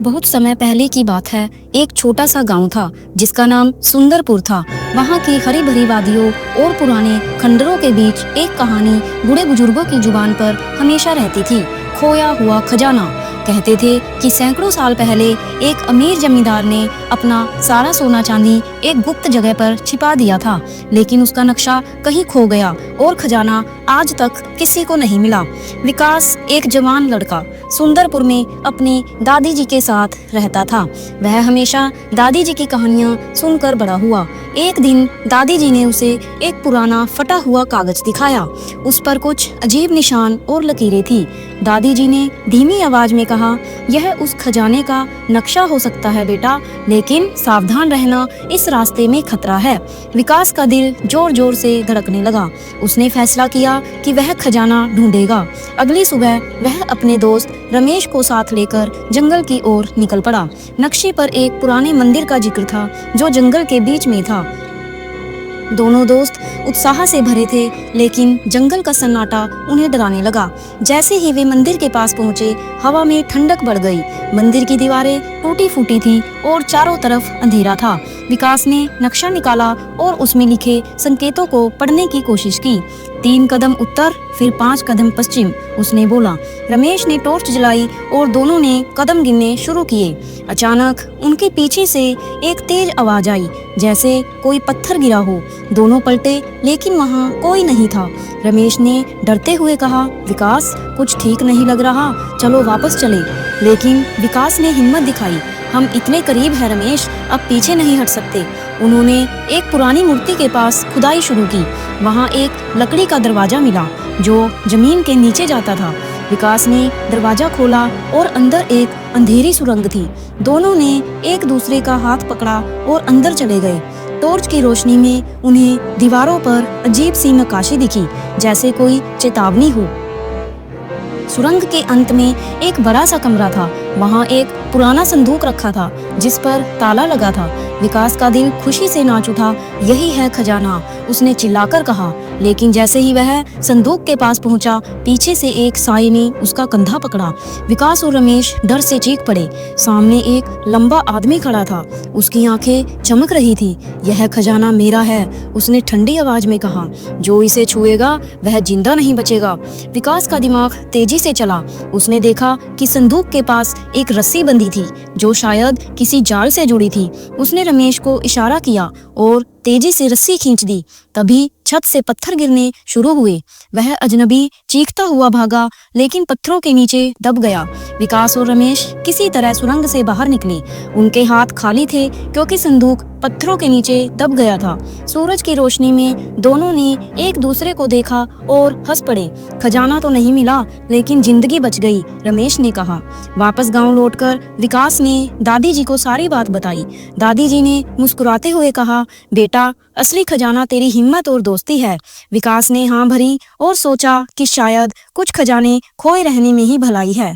बहुत समय पहले की बात है। एक छोटा सा गांव था जिसका नाम सुंदरपुर था। वहाँ की हरी भरी वादियों और पुराने खंडरों के बीच एक कहानी बूढ़े बुजुर्गों की जुबान पर हमेशा रहती थी, खोया हुआ खजाना। कहते थे कि सैकड़ों साल पहले एक अमीर जमींदार ने अपना सारा सोना चांदी एक गुप्त जगह पर छिपा दिया था, लेकिन उसका नक्शा कहीं खो गया और खजाना आज तक किसी को नहीं मिला। विकास एक जवान लड़का सुंदरपुर में अपनी दादी जी के साथ रहता था। वह हमेशा दादी जी की कहानियां सुनकर बड़ा हुआ। एक दिन दादी जी ने उसे एक पुराना फटा हुआ कागज दिखाया। उस पर कुछ अजीब निशान और लकीरें थी। दादी जी ने धीमी आवाज में कहा, यह उस खजाने का नक्शा हो सकता है बेटा, लेकिन सावधान रहना, इस रास्ते में खतरा है। विकास का दिल जोर जोर से धड़कने लगा। उसने फैसला किया कि वह खजाना ढूंढेगा। अगली सुबह वह अपने दोस्त रमेश को साथ लेकर जंगल की ओर निकल पड़ा। नक्शे पर एक पुराने मंदिर का जिक्र था जो जंगल के बीच में था। दोनों दोस्त उत्साह से भरे थे, लेकिन जंगल का सन्नाटा उन्हें डराने लगा। जैसे ही वे मंदिर के पास पहुंचे, हवा में ठंडक बढ़ गई। मंदिर की दीवारें टूटी फूटी थी और चारों तरफ अंधेरा था। विकास ने नक्शा निकाला और उसमें लिखे संकेतों को पढ़ने की कोशिश की। 3 कदम उत्तर, फिर 5 कदम पश्चिम, उसने बोला। रमेश ने टॉर्च जलाई और दोनों ने कदम गिनने शुरू किए। अचानक उनके पीछे से एक तेज आवाज आई, जैसे कोई पत्थर गिरा हो। दोनों पलटे, लेकिन वहाँ कोई नहीं था। रमेश ने डरते हुए कहा, विकास, कुछ ठीक नहीं लग रहा, चलो वापस चले। लेकिन विकास ने हिम्मत दिखाई, हम इतने करीब हैं रमेश, अब पीछे नहीं हट सकते। उन्होंने एक पुरानी मूर्ति के पास खुदाई शुरू की। वहाँ एक लकड़ी का दरवाजा मिला जो जमीन के नीचे जाता था। विकास ने दरवाजा खोला और अंदर एक अंधेरी सुरंग थी। दोनों ने एक दूसरे का हाथ पकड़ा और अंदर चले गए। टॉर्च की रोशनी में उन्हें दीवारों पर अजीब सी नक्काशी दिखी, जैसे कोई चेतावनी हो। सुरंग के अंत में एक बड़ा सा कमरा था। वहाँ एक पुराना संदूक रखा था जिस पर ताला लगा था। विकास का दिल खुशी से नाच उठा। यही है खजाना, उसने चिल्लाकर कहा। लेकिन जैसे ही वह संदूक के पास पहुंचा, पीछे से एक साए ने उसका कंधा पकड़ा। विकास और रमेश डर से चीख पड़े। सामने एक लंबा आदमी खड़ा था। उसकी आंखें चमक रही थी। यह खजाना मेरा है, उसने ठंडी आवाज में कहा। जो इसे छुएगा वह जिंदा नहीं बचेगा। विकास का दिमाग तेजी से चला। उसने देखा कि संदूक के पास एक रस्सी बंधी थी जो शायद किसी जाल से जुड़ी थी। उसने रमेश को इशारा किया और तेजी से रस्सी खींच दी। तभी छत से पत्थर गिरने शुरू हुए। वह अजनबी चीखता हुआ भागा, लेकिन पत्थरों के नीचे दब गया। विकास और रमेश किसी तरह सुरंग से बाहर निकले। उनके हाथ खाली थे क्योंकि संदूक पत्थरों के नीचे दब गया था। सूरज की रोशनी में दोनों ने एक दूसरे को देखा और हंस पड़े। खजाना तो नहीं मिला, लेकिन जिंदगी बच गई, रमेश ने कहा। वापस गांव लौटकर विकास ने दादी जी को सारी बात बताई। दादी जी ने मुस्कुराते हुए कहा, बेटा, असली खजाना तेरी हिम्मत और दोस्ती है। विकास ने हाँ भरी और सोचा कि शायद कुछ खजाने खोए रहने में ही भलाई है।